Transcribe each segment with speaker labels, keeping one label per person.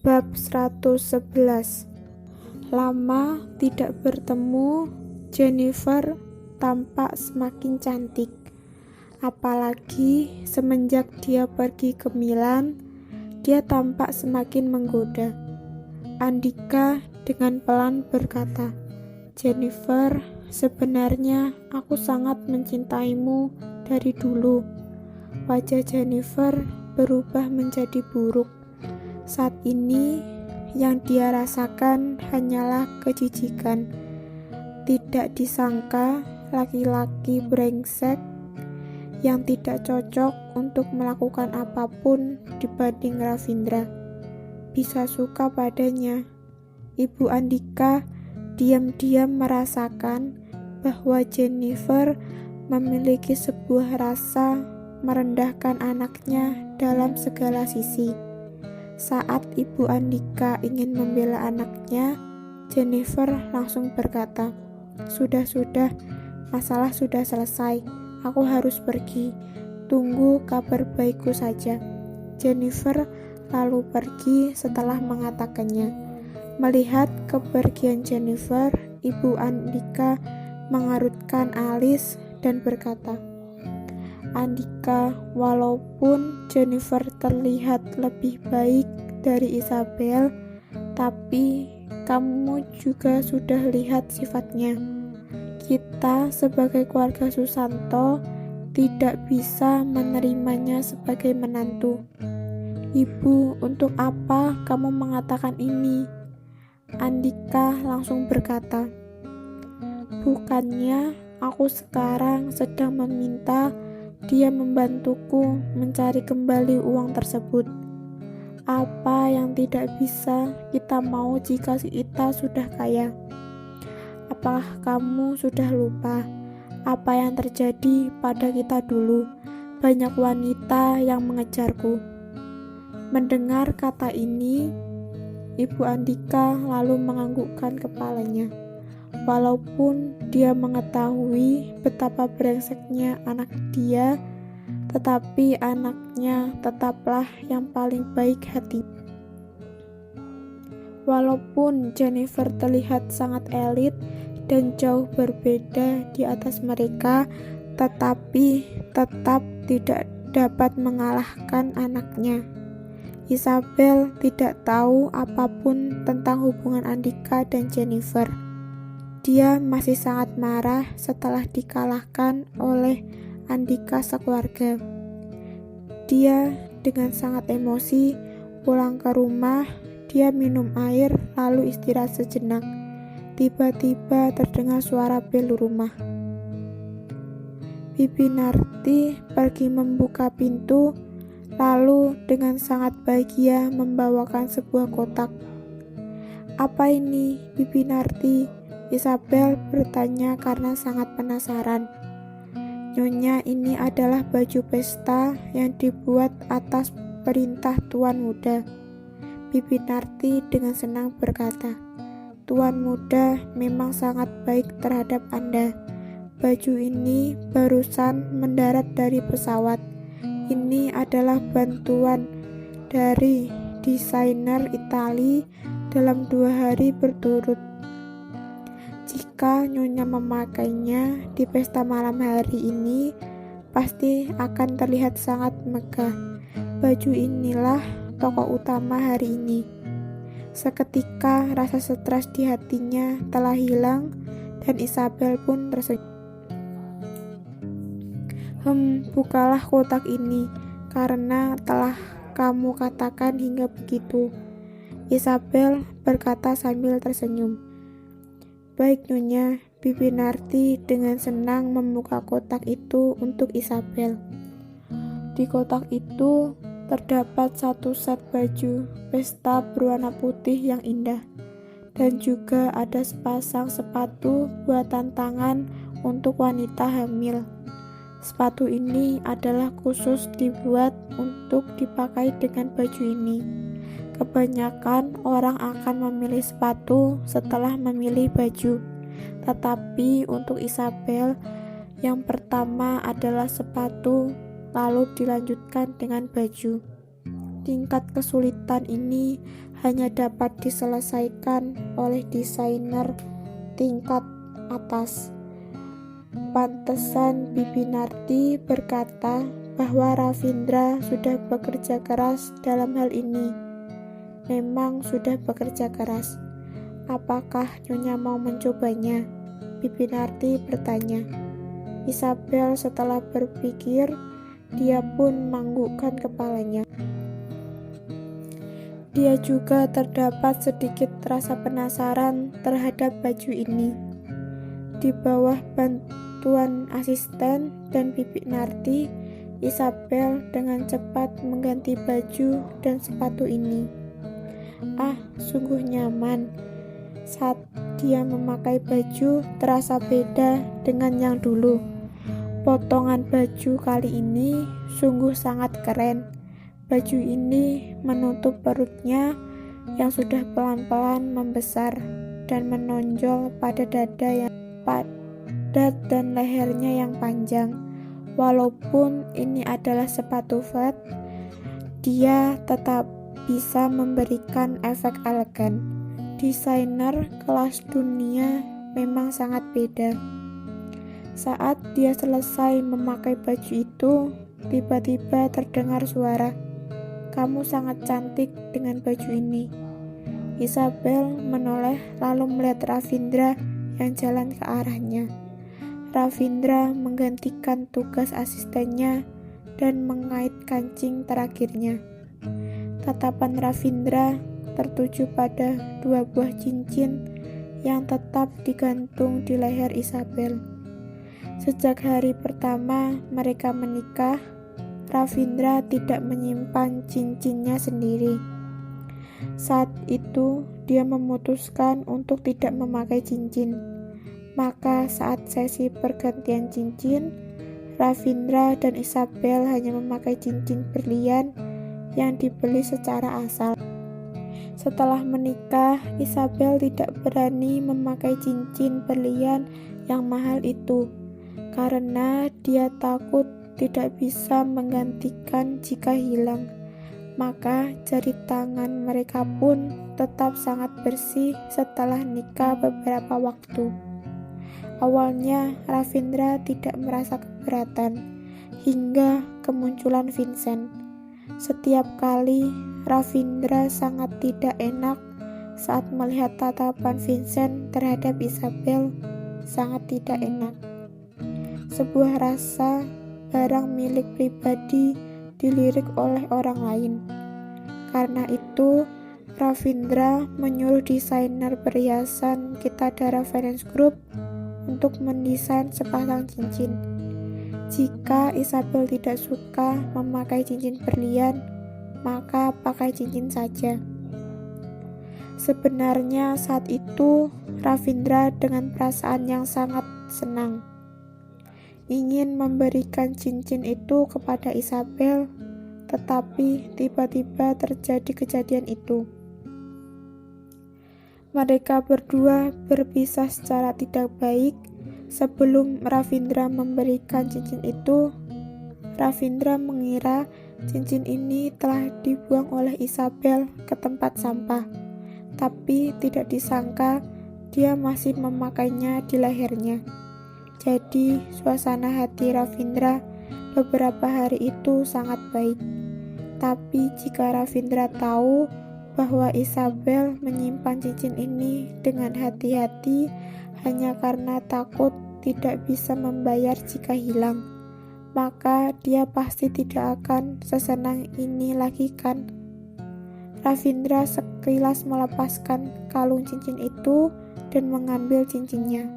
Speaker 1: Bab 111. Lama tidak bertemu, Jennifer tampak semakin cantik. Apalagi semenjak dia pergi ke Milan, dia tampak semakin menggoda. Andika dengan pelan berkata, "Jennifer, sebenarnya aku sangat mencintaimu dari dulu." Wajah Jennifer berubah menjadi buruk. Saat ini yang dia rasakan hanyalah kejijikan. Tidak disangka laki-laki brengsek yang tidak cocok untuk melakukan apapun dibanding Ravindra bisa suka padanya. Ibu Andika diam-diam merasakan bahwa Jennifer memiliki sebuah rasa merendahkan anaknya dalam segala sisi. Saat Ibu Andika ingin membela anaknya, Jennifer langsung berkata, "Sudah, masalah sudah selesai. Aku harus pergi. Tunggu kabar baikku saja." Jennifer lalu pergi setelah mengatakannya. Melihat kepergian Jennifer, Ibu Andika mengerutkan alis dan berkata, "Andika, walaupun Jennifer terlihat lebih baik dari Isabel, tapi kamu juga sudah lihat sifatnya. Kita sebagai keluarga Susanto tidak bisa menerimanya sebagai menantu." "Ibu, untuk apa kamu mengatakan ini?" Andika langsung berkata, "Bukannya aku sekarang sedang meminta dia membantuku mencari kembali uang tersebut. Apa yang tidak bisa kita mau jika kita sudah kaya? Apakah kamu sudah lupa apa yang terjadi pada kita dulu? Banyak wanita yang mengejarku." Mendengar kata ini, Ibu Andika lalu menganggukkan kepalanya. Walaupun dia mengetahui betapa brengseknya anak dia, tetapi anaknya tetaplah yang paling baik hati. Walaupun Jennifer terlihat sangat elit dan jauh berbeda di atas mereka, tetapi tetap tidak dapat mengalahkan anaknya. Isabel tidak tahu apapun tentang hubungan Andika dan Jennifer. Dia masih sangat marah setelah dikalahkan oleh Andika sekeluarga. Dia dengan sangat emosi pulang ke rumah. Dia minum air lalu istirahat sejenak. Tiba-tiba terdengar suara bel rumah. Bibi Narti pergi membuka pintu, lalu dengan sangat bahagia membawakan sebuah kotak. "Apa ini, Bibi Narti?" Isabel bertanya karena sangat penasaran. "Nyonya, ini adalah baju pesta yang dibuat atas perintah Tuan Muda." Bibi Narti dengan senang berkata, "Tuan Muda memang sangat baik terhadap Anda. Baju ini barusan mendarat dari pesawat. Ini adalah bantuan dari desainer Itali dalam 2 hari berturut. Jika Nyonya memakainya di pesta malam hari ini, pasti akan terlihat sangat megah. Baju inilah tokoh utama hari ini." Seketika rasa stres di hatinya telah hilang dan Isabel pun tersenyum. Bukalah kotak ini, karena telah kamu katakan hingga begitu," Isabel berkata sambil tersenyum. "Baik, Nyonya." Bibi Narti dengan senang membuka kotak itu untuk Isabel. Di kotak itu terdapat 1 set baju pesta berwarna putih yang indah, dan juga ada sepasang sepatu buatan tangan untuk wanita hamil. Sepatu ini adalah khusus dibuat untuk dipakai dengan baju ini. Kebanyakan orang akan memilih sepatu setelah memilih baju, tetapi untuk Isabel, yang pertama adalah sepatu, lalu dilanjutkan dengan baju. tingkat kesulitan ini hanya dapat diselesaikan oleh desainer tingkat atas. Pantesan Bibi Narti berkata bahwa Ravindra sudah bekerja keras dalam hal ini. Memang sudah bekerja keras. Apakah Nyonya mau mencobanya? Bibi Narti bertanya. Isabel setelah berpikir, dia pun menganggukkan kepalanya. Dia juga terdapat sedikit rasa penasaran terhadap baju ini. Di bawah bantuan asisten dan Bibi Narti, Isabel dengan cepat mengganti baju dan sepatu ini. Ah, sungguh nyaman. Saat dia memakai baju terasa beda dengan yang dulu. Potongan baju kali ini sungguh sangat keren. Baju ini menutup perutnya yang sudah pelan-pelan membesar dan menonjol pada dada yang padat dan lehernya yang panjang. Walaupun ini adalah sepatu flat, dia tetap bisa memberikan efek elegan. Desainer kelas dunia memang sangat beda. Saat dia selesai memakai baju itu, tiba-tiba terdengar suara, "Kamu sangat cantik dengan baju ini." Isabel menoleh lalu melihat Ravindra yang jalan ke arahnya. Ravindra menggantikan tugas asistennya dan mengait kancing terakhirnya. Tatapan Ravindra tertuju pada 2 buah cincin yang tetap digantung di leher Isabel. Sejak hari pertama mereka menikah, Ravindra tidak menyimpan cincinnya sendiri. Saat itu dia memutuskan untuk tidak memakai cincin. Maka saat sesi pergantian cincin, Ravindra dan Isabel hanya memakai cincin berlian yang dibeli secara asal. Setelah menikah, Isabel tidak berani memakai cincin berlian yang mahal itu karena dia takut tidak bisa menggantikan jika hilang. Maka jari tangan mereka pun tetap sangat bersih setelah nikah beberapa waktu. Awalnya Ravindra tidak merasa keberatan hingga kemunculan Vincent. Setiap kali Ravindra sangat tidak enak saat melihat tatapan Vincent terhadap Isabel, sangat tidak enak. Sebuah rasa barang milik pribadi dilirik oleh orang lain. Karena itu, Ravindra menyuruh desainer perhiasan Kitadara Finance Group untuk mendesain sepasang cincin. Jika Isabel tidak suka memakai cincin berlian, maka pakai cincin saja. Sebenarnya saat itu Ravindra dengan perasaan yang sangat senang ingin memberikan cincin itu kepada Isabel, tetapi tiba-tiba terjadi kejadian itu. Mereka berdua berpisah secara tidak baik. Sebelum Ravindra memberikan cincin itu, Ravindra mengira cincin ini telah dibuang oleh Isabel ke tempat sampah, tapi tidak disangka dia masih memakainya di lehernya. Jadi, suasana hati Ravindra beberapa hari itu sangat baik. Tapi jika Ravindra tahu bahwa Isabel menyimpan cincin ini dengan hati-hati hanya karena takut tidak bisa membayar jika hilang, maka dia pasti tidak akan sesenang ini lagi kan? Ravindra sekilas melepaskan kalung cincin itu dan mengambil cincinnya.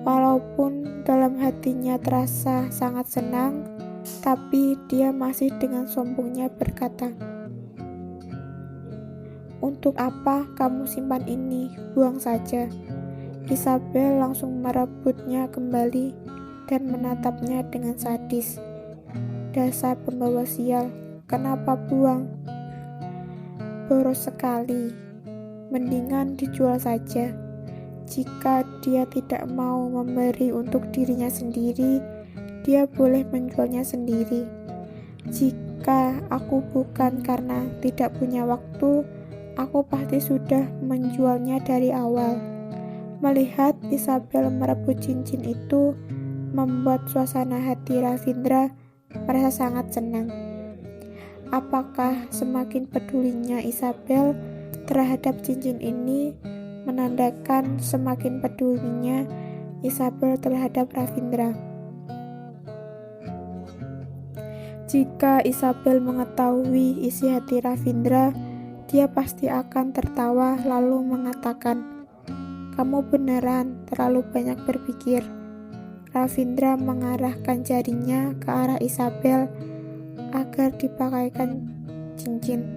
Speaker 1: Walaupun dalam hatinya terasa sangat senang, tapi dia masih dengan sombongnya berkata, "Untuk apa kamu simpan ini? Buang saja." Isabel langsung merebutnya kembali dan menatapnya dengan sadis. "Dasar pembawa sial, kenapa buang? Boros sekali. Mendingan dijual saja. Jika dia tidak mau memberi untuk dirinya sendiri, dia boleh menjualnya sendiri. Jika aku bukan karena tidak punya waktu, aku pasti sudah menjualnya dari awal. Melihat Isabel merebut cincin itu membuat suasana hati Ravindra merasa sangat senang. Apakah semakin pedulinya Isabel terhadap cincin ini menandakan semakin pedulinya Isabel terhadap Ravindra? Jika Isabel mengetahui isi hati Ravindra, dia pasti akan tertawa lalu mengatakan, "Kamu beneran terlalu banyak berpikir." Ravindra mengarahkan jarinya ke arah Isabel agar dipakaikan cincin.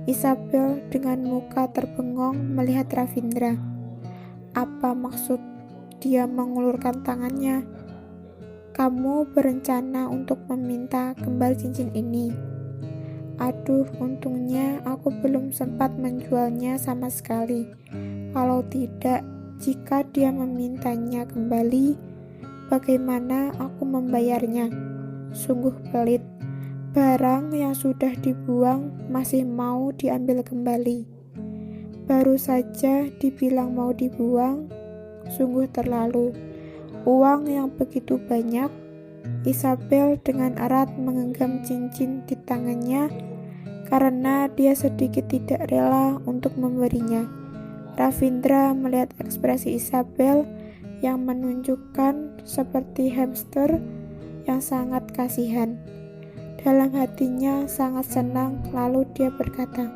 Speaker 1: Isabel dengan muka terbengong melihat Ravindra. Apa maksud dia mengulurkan tangannya? "Kamu berencana untuk meminta kembali cincin ini?" Aduh, untungnya aku belum sempat menjualnya sama sekali. Kalau tidak, jika dia memintanya kembali, bagaimana aku membayarnya? Sungguh pelit. Barang yang sudah dibuang masih mau diambil kembali. Baru saja dibilang mau dibuang, sungguh terlalu. Uang yang begitu banyak. Isabel dengan erat menggenggam cincin di tangannya karena dia sedikit tidak rela untuk memberinya. Ravindra melihat ekspresi Isabel yang menunjukkan seperti hamster yang sangat kasihan. Dalam hatinya sangat senang, lalu dia berkata,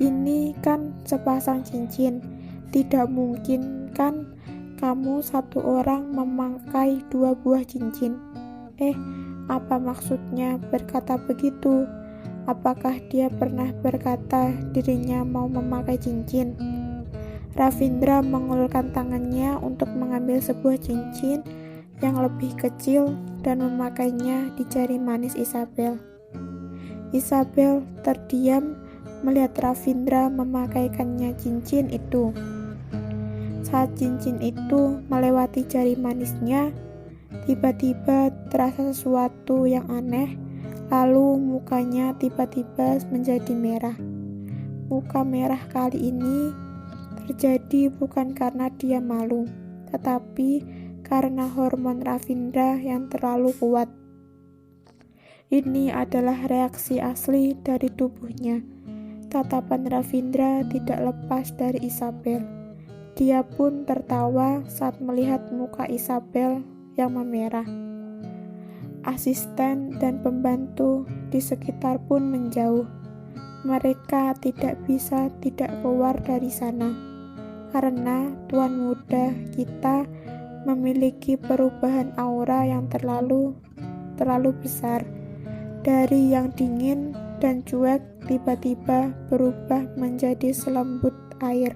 Speaker 1: "Ini kan sepasang cincin, tidak mungkin kan kamu satu orang memakai 2 buah cincin." Apa maksudnya berkata begitu? Apakah dia pernah berkata dirinya mau memakai cincin? Ravindra mengulurkan tangannya untuk mengambil sebuah cincin yang lebih kecil dan memakainya di jari manis Isabel. Isabel terdiam melihat Ravindra memakaikannya cincin itu. Saat cincin itu melewati jari manisnya, tiba-tiba terasa sesuatu yang aneh, lalu mukanya tiba-tiba menjadi merah. Muka merah kali ini terjadi bukan karena dia malu, tetapi karena hormon Ravindra yang terlalu kuat. Ini adalah reaksi asli dari tubuhnya. Tatapan Ravindra tidak lepas dari Isabel. Dia pun tertawa saat melihat muka Isabel yang memerah. Asisten dan pembantu di sekitar pun menjauh. Mereka tidak bisa tidak keluar dari sana, karena tuan muda kita memiliki perubahan aura yang terlalu besar. Dari yang dingin dan cuek tiba-tiba berubah menjadi selembut air.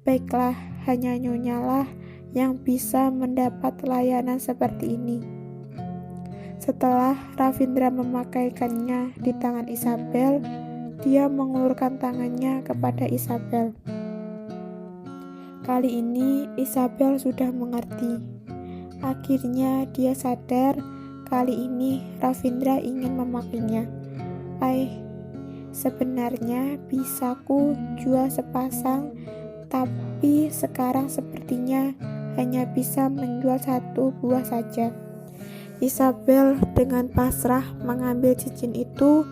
Speaker 1: Baiklah, hanya Nyonyalah yang bisa mendapat layanan seperti ini. Setelah Ravindra memakaikannya di tangan Isabel, dia mengulurkan tangannya kepada Isabel. Kali ini Isabel sudah mengerti. Akhirnya dia sadar kali ini Ravindra ingin memakainya. Sebenarnya bisaku jual sepasang, tapi sekarang sepertinya hanya bisa menjual 1 buah saja. Isabel dengan pasrah mengambil cincin itu,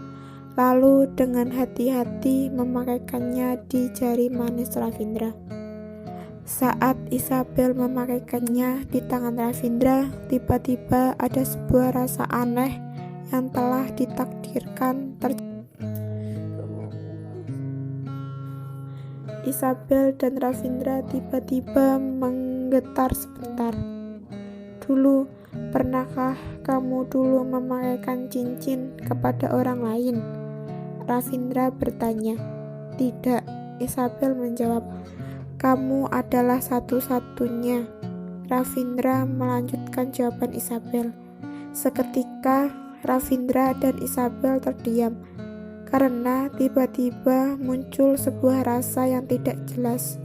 Speaker 1: lalu dengan hati-hati memakaikannya di jari manis Ravindra. Saat Isabel memakaikannya di tangan Ravindra, tiba-tiba ada sebuah rasa aneh yang telah ditakdirkan terjadi. Isabel dan Ravindra tiba-tiba menggetar sebentar. "Dulu, pernahkah kamu dulu memakaikan cincin kepada orang lain?" Ravindra bertanya. "Tidak," Isabel menjawab. "Kamu adalah satu-satunya." Ravindra melanjutkan jawaban Isabel. Seketika Ravindra dan Isabel terdiam karena tiba-tiba muncul sebuah rasa yang tidak jelas.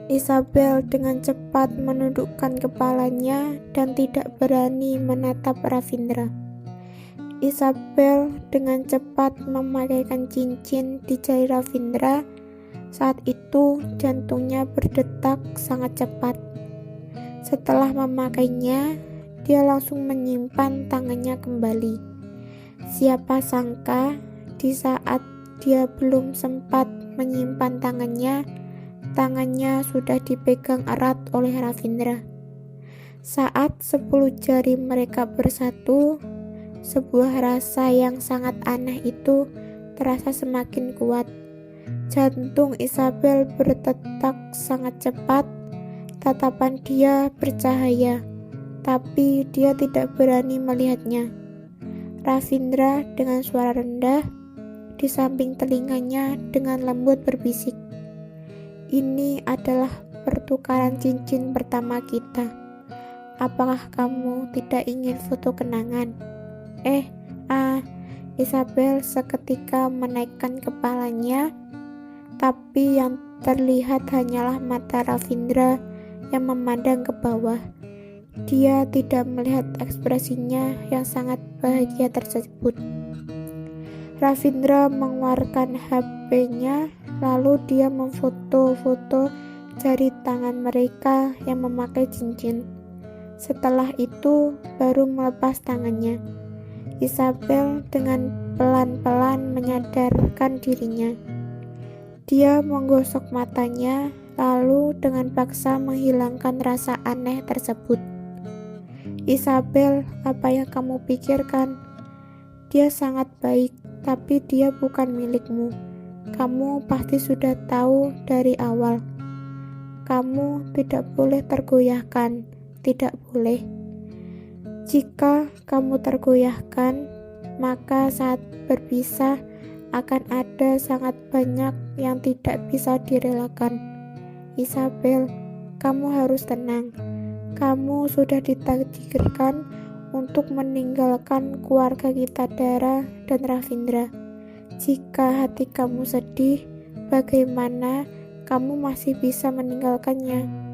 Speaker 1: Isabel dengan cepat menundukkan kepalanya dan tidak berani menatap Ravindra. Isabel dengan cepat memakaikan cincin di jari Ravindra. Saat itu jantungnya berdetak sangat cepat. Setelah memakainya, dia langsung menyimpan tangannya kembali. Siapa sangka di saat dia belum sempat menyimpan tangannya sudah dipegang erat oleh Ravindra. Saat 10 jari mereka bersatu, sebuah rasa yang sangat aneh itu terasa semakin kuat. Jantung Isabel berdetak sangat cepat. Tatapan dia bercahaya, tapi dia tidak berani melihatnya. Ravindra dengan suara rendah di samping telinganya dengan lembut berbisik, "Ini adalah pertukaran cincin pertama kita. Apakah kamu tidak ingin foto kenangan?" Isabel seketika menaikkan kepalanya, tapi yang terlihat hanyalah mata Ravindra yang memandang ke bawah. Dia tidak melihat ekspresinya yang sangat bahagia tersebut. Ravindra mengeluarkan HP-nya, lalu dia memfoto-foto jari tangan mereka yang memakai cincin. Setelah itu baru melepas tangannya. Isabel dengan pelan-pelan menyadarkan dirinya. Dia menggosok matanya, lalu dengan paksa menghilangkan rasa aneh tersebut. "Isabel, apa yang kamu pikirkan? Dia sangat baik, tapi dia bukan milikmu. Kamu pasti sudah tahu dari awal. Kamu tidak boleh tergoyahkan, tidak boleh. Jika kamu tergoyahkan, maka saat berpisah akan ada sangat banyak yang tidak bisa direlakan. Isabel, kamu harus tenang. Kamu sudah ditakdirkan untuk meninggalkan keluarga kita, Dara dan Ravindra. Jika hati kamu sedih, bagaimana kamu masih bisa meninggalkannya?"